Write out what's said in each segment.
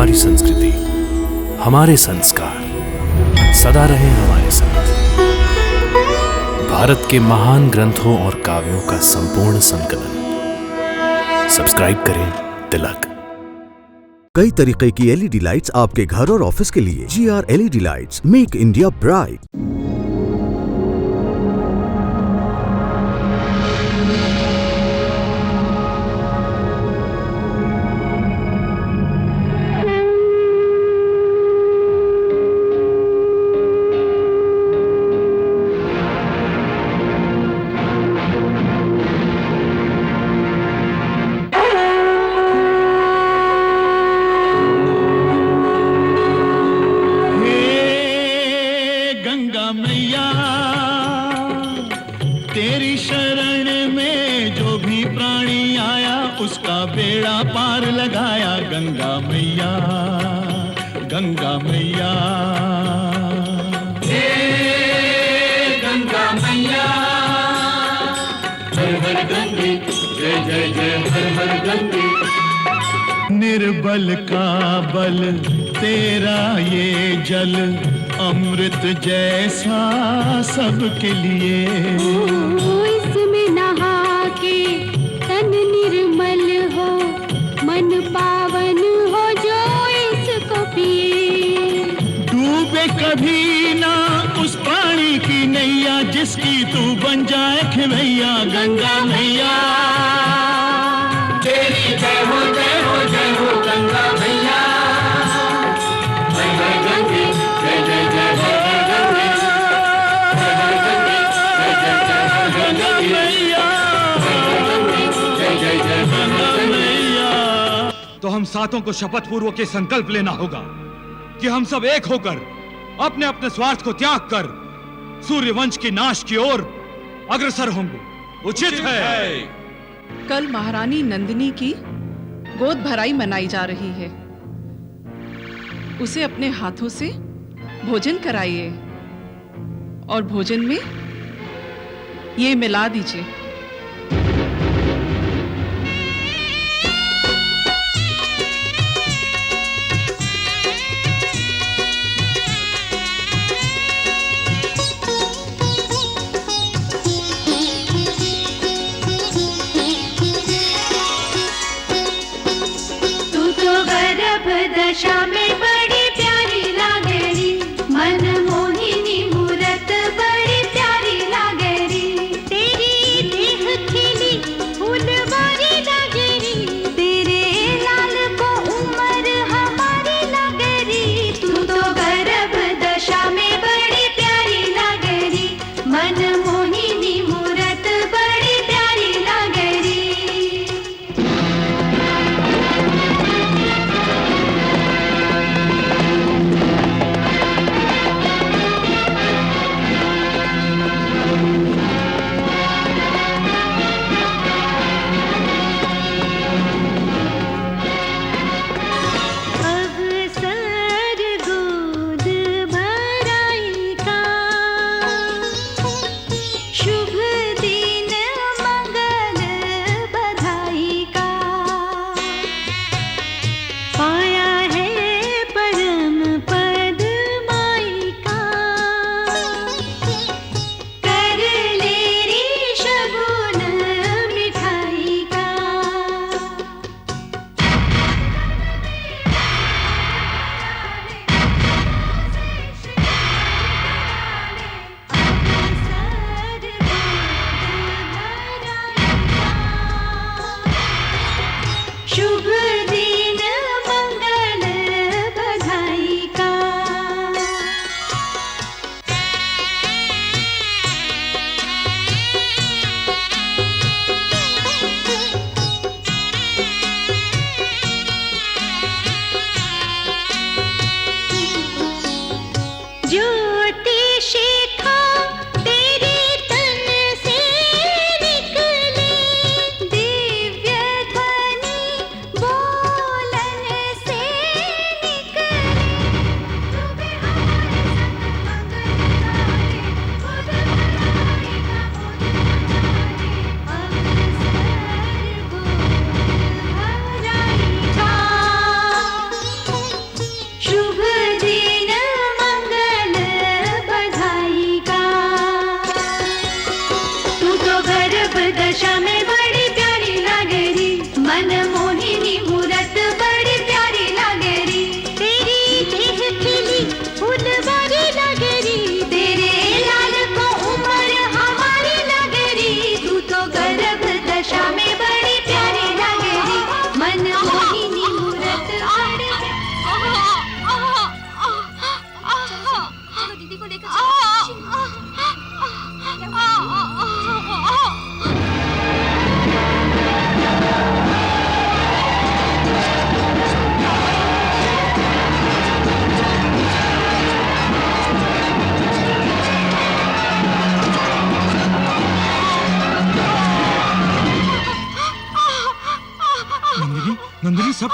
हमारी संस्कृति, हमारे संस्कार सदा रहे हमारे साथ। भारत के महान ग्रंथों और काव्यों का संपूर्ण संकलन। सब्सक्राइब करें तिलक। कई तरीके की एलईडी लाइट्स आपके घर और ऑफिस के लिए। GR LED lights, make India bright. तेरी शरण में जो भी प्राणी आया उसका बेड़ा पार लगाया। गंगा मैया, गंगा मैया, हे गंगा मैया, हर हर गंगे, जय जय जय हर हर गंगे। निर्बल का बल तेरा ये जल, अमृत जैसा सबके लिए। इसमें नहा के तन निर्मल हो, मन पावन हो जो इसको पिए। डूबे कभी ना उस प्राणी की नैया, जिसकी तू बन जाए खिवैया। गंगा मैया, तेरी जय हो जय हो जय हो गंगा मैया। तो हम सातों को शपथ पूर्वक ये संकल्प लेना होगा कि हम सब एक होकर अपने अपने स्वार्थ को त्याग कर सूर्यवंश की नाश की ओर अग्रसर होंगे। उचित है। कल महारानी नंदिनी की गोद भराई मनाई जा रही है। उसे अपने हाथों से भोजन कराइए और भोजन में ये मिला दीजिए। दशा में बड़ी प्यारी लागेरी, मन मोहिनी मूरत बड़ी प्यारी लागेरी। तेरी देह खिली फूलवारी लागेरी, तेरे लाल को उम्र हमारी लागेरी। तू तो गर्भ दशा में बड़ी प्यारी लागेरी, मन मोहिनी मूरत बड़ी प्यारी लागेरी।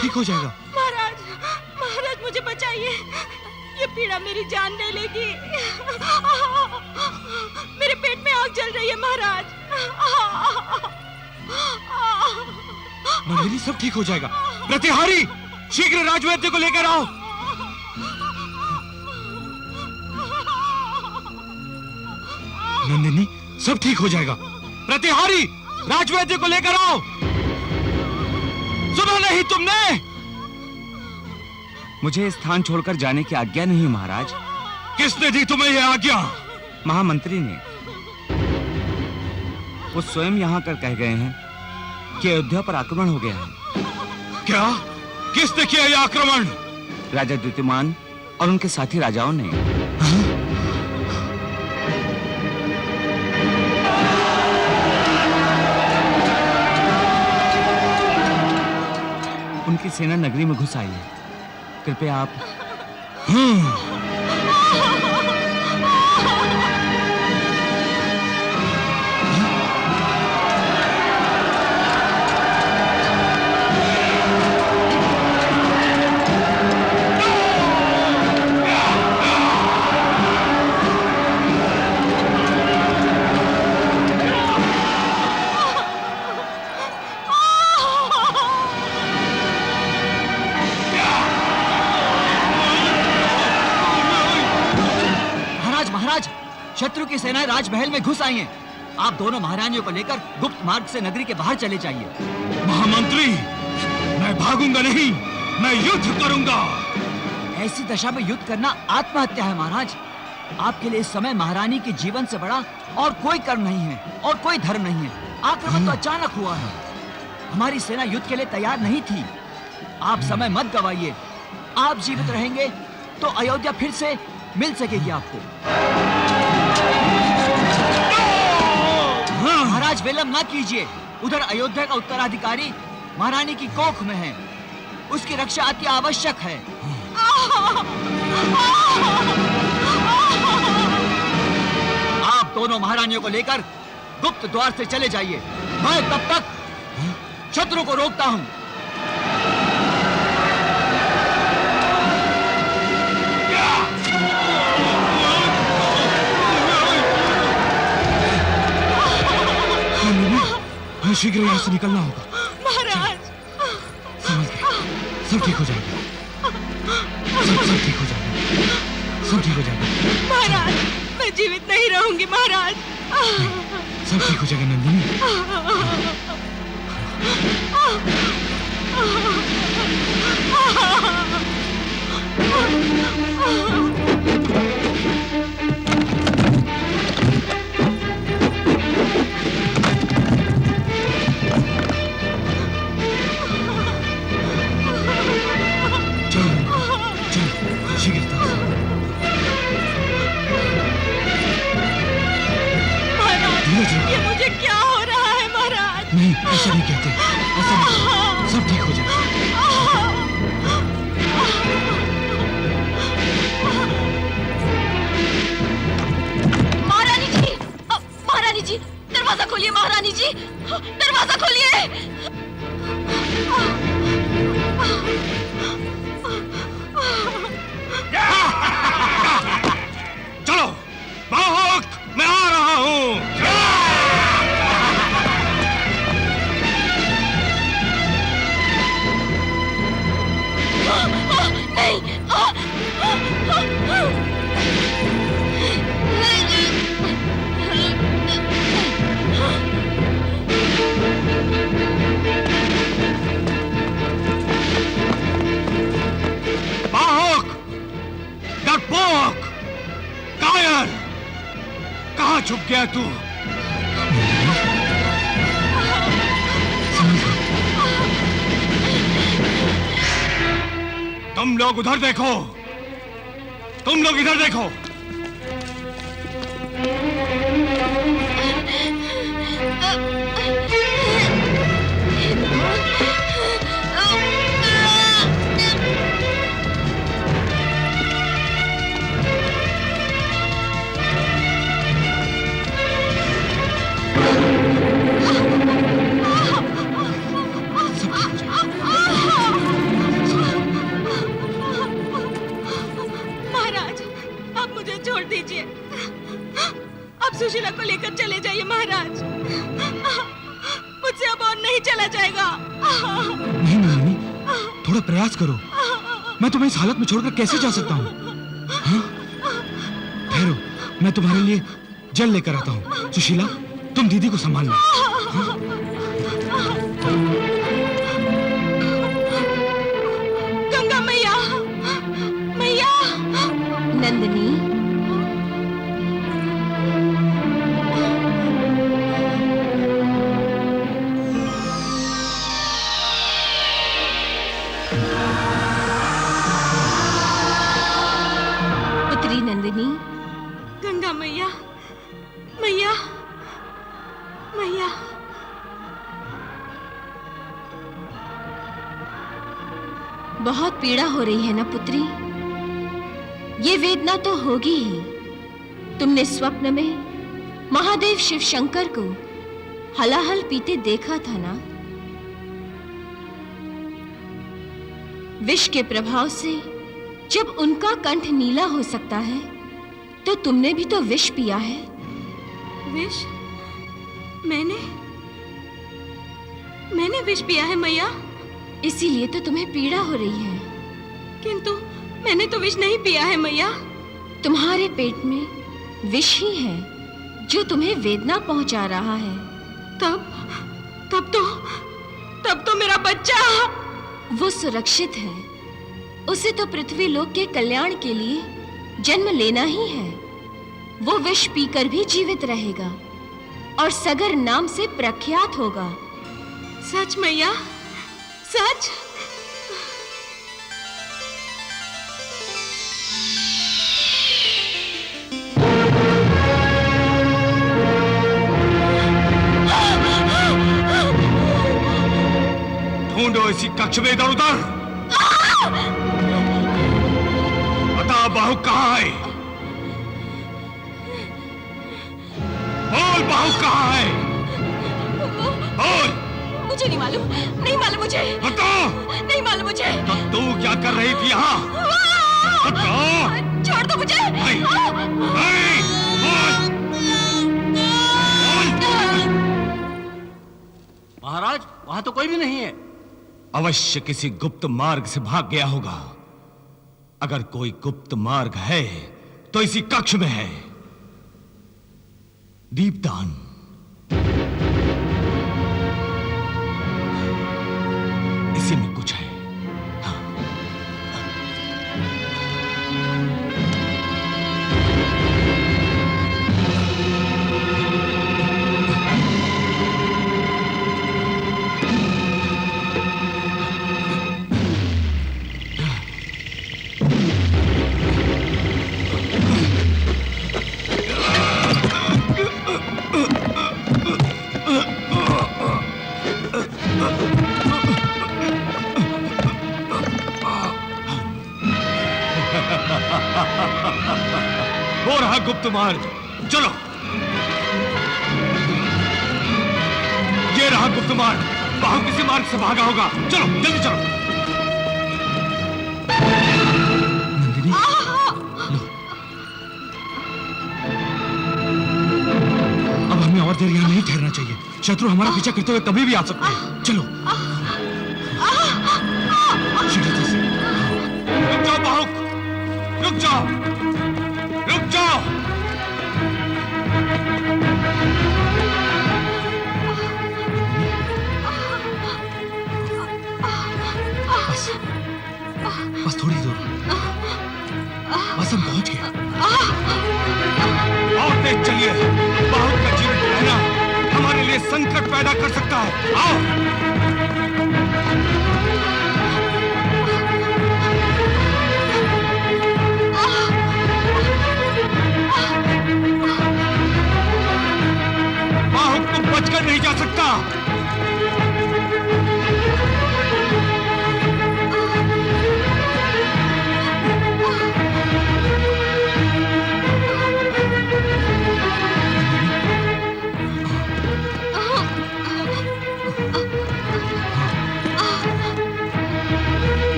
ठीक हो जाएगा। महाराज, महाराज मुझे बचाइए, ये पीड़ा मेरी जान ले लेगी। मेरे पेट में आग जल रही है महाराज। नंदिनी सब ठीक हो जाएगा। प्रतिहारी शीघ्र राजवैद्य को लेकर आओ। नंदिनी सब ठीक हो जाएगा। प्रतिहारी राजवैद्य को लेकर आओ। सुना नहीं तुमने? मुझे स्थान छोड़कर जाने की आज्ञा नहीं महाराज। किसने दी तुम्हें यह आज्ञा? महामंत्री ने। वो स्वयं यहाँ कर कह गए हैं कि अयोध्या पर आक्रमण हो गया है। क्या? किसने किया यह आक्रमण? राजा द्युतिमान और उनके साथी राजाओं ने। उनकी सेना नगरी में घुस आई है। कृपया आप। शत्रु की सेनाएं राजमहल में घुस आई हैं। आप दोनों महारानियों को लेकर गुप्त मार्ग से नगरी के बाहर चले जाइए। महामंत्री, मैं भागूंगा नहीं, मैं युद्ध करूंगा। ऐसी दशा में युद्ध करना आत्महत्या है महाराज। आपके लिए इस समय महारानी के जीवन से बड़ा और कोई कर्म नहीं है और कोई धर्म नहीं है। आक्रमण तो अचानक हुआ है। हमारी सेना युद्ध के लिए तैयार नहीं थी। आप समय मत गवाइए। आप जीवित रहेंगे तो अयोध्या फिर से मिल सकेगी आपको। महाराज विलंब न कीजिए। उधर अयोध्या का उत्तराधिकारी महारानी की कोख में है। उसकी रक्षा अति आवश्यक है। आप दोनों महारानियों को लेकर गुप्त द्वार से चले जाइए। मैं तब तक शत्रु को रोकता हूं। शीघ्र यहाँ से निकलना होगा। महाराज, समझ गए। सब ठीक हो जाएगा। सब ठीक हो जाएगा। सब ठीक हो जाएगा। महाराज, मैं जीवित नहीं रहूंगी महाराज। सब ठीक हो जाएगा नंदिनी। ये मुझे क्या हो रहा है महाराज? नहीं, ऐसा नहीं कहते। ऐसा नहीं। सब ठीक हो जाएगा। महारानी जी, महारानी जी, दरवाजा खोलिए। महारानी जी, दरवाजा खोलिए। चलो बहुत, मैं आ रहा हूँ। बाहुक, डरपोक, कायर, कहाँ छुप गया तू? तुम लोग उधर देखो। तुम लोग इधर देखो। सुशीला को लेकर चले जाइए महाराज। मुझसे अब और नहीं चला जाएगा। नहीं नंदिनी, थोड़ा प्रयास करो। मैं तुम्हें इस हालत में छोड़कर कैसे जा सकता हूँ? ठहरो, मैं तुम्हारे लिए जल लेकर आता हूँ। सुशीला, तुम दीदी को संभाल लो। गंगा मैया, मैया। नंदिनी, पुत्री नंदिनी। गंगा मैया, मैया, मैया। बहुत पीड़ा हो रही है ना पुत्री? ये वेदना तो होगी ही। तुमने स्वप्न में महादेव शिव शंकर को हलाहल पीते देखा था ना? विष के प्रभाव से जब उनका कंठ नीला हो सकता है, तो तुमने भी तो विष पिया है। विष? मैंने विष पिया है मैया। इसीलिए तो तुम्हें पीड़ा हो रही है। किंतु मैंने तो विष नहीं पिया है मैया। तुम्हारे पेट में विष ही है जो तुम्हें वेदना पहुंचा रहा है। तब तो मेरा बच्चा, वो सुरक्षित है। उसे तो पृथ्वी लोक के कल्याण के लिए जन्म लेना ही है। वो विष पीकर भी जीवित रहेगा और सगर नाम से प्रख्यात होगा। सच मैया, सच? ढूंढो इसी कक्ष में इधर उधर। बता बाहु कहाँ है? बोल बाहु कहाँ है? बोल। मुझे नहीं मालूम, नहीं मालूम मुझे। बताओ। नहीं मालूम मुझे। तो तू क्या कर रही थी यहाँ? बताओ। छोड़ दो मुझे। नहीं, नहीं, बोल। महाराज, वहां तो कोई भी नहीं है। अवश्य किसी गुप्त मार्ग से भाग गया होगा। अगर कोई गुप्त मार्ग है तो इसी कक्ष में है। दीपदान। इसी में कुछ है। हो रहा गुप्त मार्ग। चलो, ये रहा गुप्त मार्ग। बाहु किसी मार्ग से भागा होगा। चलो जल्दी चलो। नंदिनी, लो। अब हमें और देर यहाँ नहीं ठहरना चाहिए। शत्रु हमारा पीछा करते हुए कभी भी आ सकते हैं। चलो। रुक जाओ बाहु, रुक जाओ, रुक जाओ। बस थोड़ी दूर। बस हम पहुंच गए। और तेज चलिए। बाहु का जीवित रहना हमारे लिए संकट पैदा कर सकता है। आओ। बचकर नहीं जा सकता।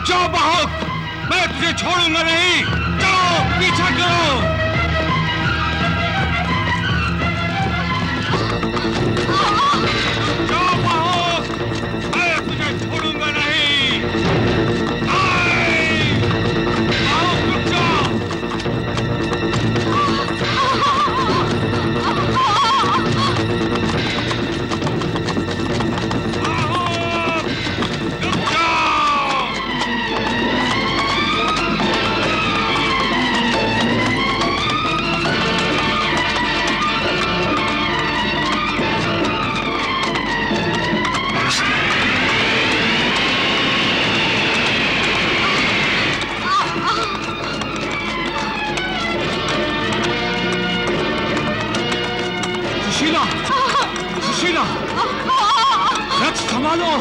जाओ बाहुक, मैं तुझे छोड़ूंगा नहीं। जाओ, पीछा करो। जाओ बाहुक, मैं तुझे छोड़ूंगा नहीं। बाहुक रुक जाओ। सुशीला, सुशीला, रथ संभालो।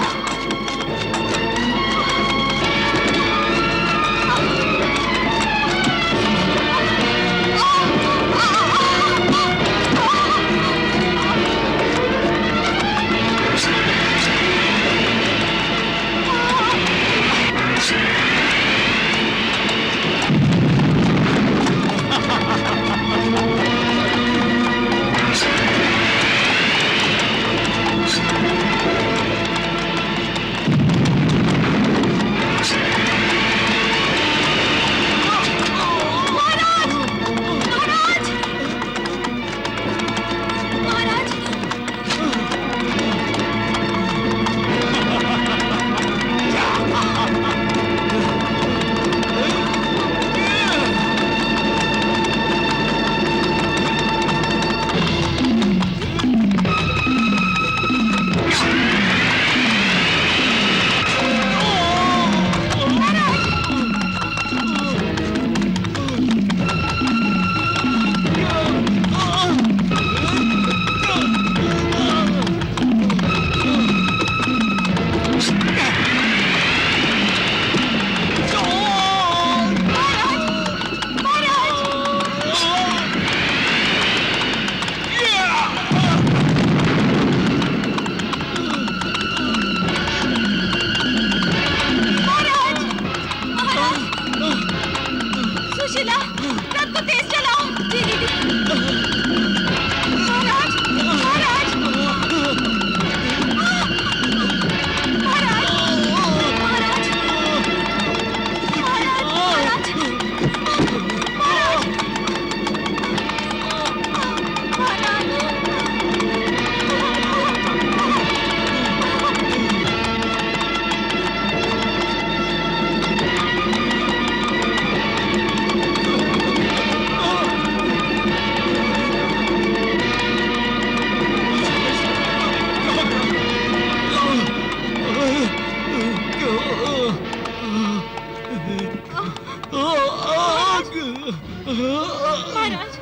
महाराज,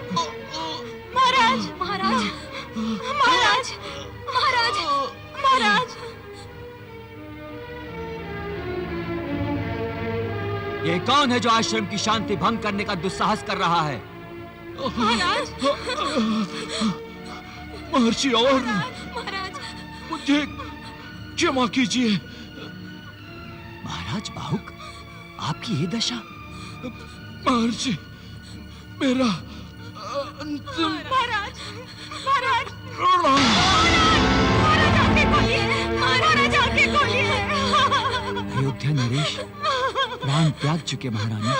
महाराज, महाराज, महाराज, महाराज, महाराज। ये कौन है जो आश्रम की शांति भंग करने का दुस्साहस कर रहा है? महाराज, महर्षि और महाराज, मुझे क्षमा कीजिए। महाराज बाहुक, आपकी ये दशा? महर्षि, मेरा अंतिम महाराज, महाराज, प्रणाम। महाराज आंखें खोलिए, महाराज आंखें खोलिए। अयोध्या नरेश प्राण त्याग चुके महारानी।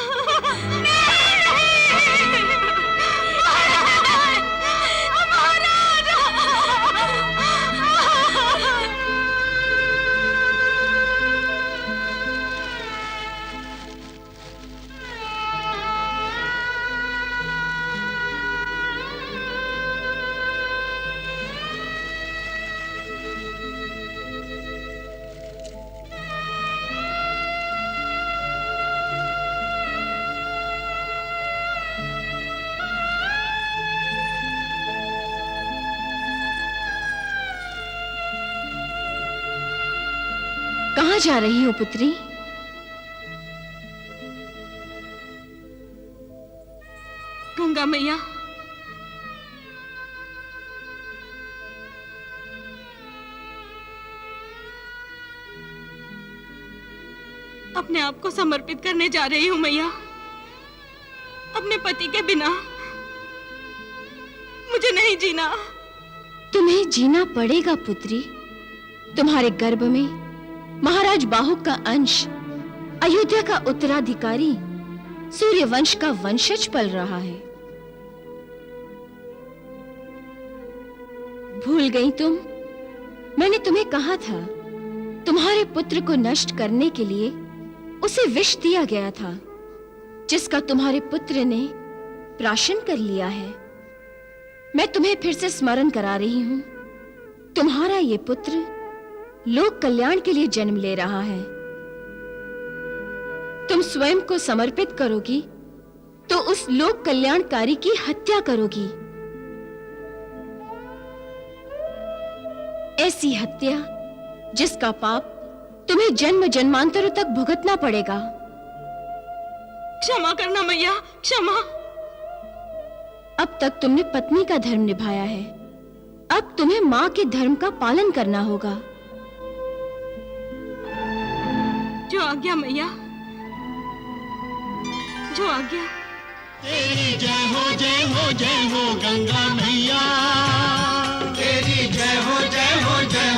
कहाँ जा रही हो पुत्री? गंगा मैया, अपने आप को समर्पित करने जा रही हूँ मैया। अपने पति के बिना मुझे नहीं जीना। तुम्हें जीना पड़ेगा पुत्री। तुम्हारे गर्भ में महाराज बाहु का अंश, अयोध्या का उत्तराधिकारी, सूर्यवंश का वंशज पल रहा है। भूल गई तुम? मैंने तुम्हें कहा था, तुम्हारे पुत्र को नष्ट करने के लिए उसे विष दिया गया था, जिसका तुम्हारे पुत्र ने प्राशन कर लिया है। मैं तुम्हें फिर से स्मरण करा रही हूं, तुम्हारा ये पुत्र लोक कल्याण के लिए जन्म ले रहा है। तुम स्वयं को समर्पित करोगी तो उस लोक कल्याणकारी की हत्या करोगी। ऐसी हत्या जिसका पाप तुम्हें जन्म जन्मांतरों तक भुगतना पड़ेगा। क्षमा करना मैया, क्षमा। अब तक तुमने पत्नी का धर्म निभाया है, अब तुम्हें मां के धर्म का पालन करना होगा। जो आज्ञा मैया, जो आज्ञा। तेरी जय हो जय हो जय हो गंगा मैया, तेरी जय हो जय हो जय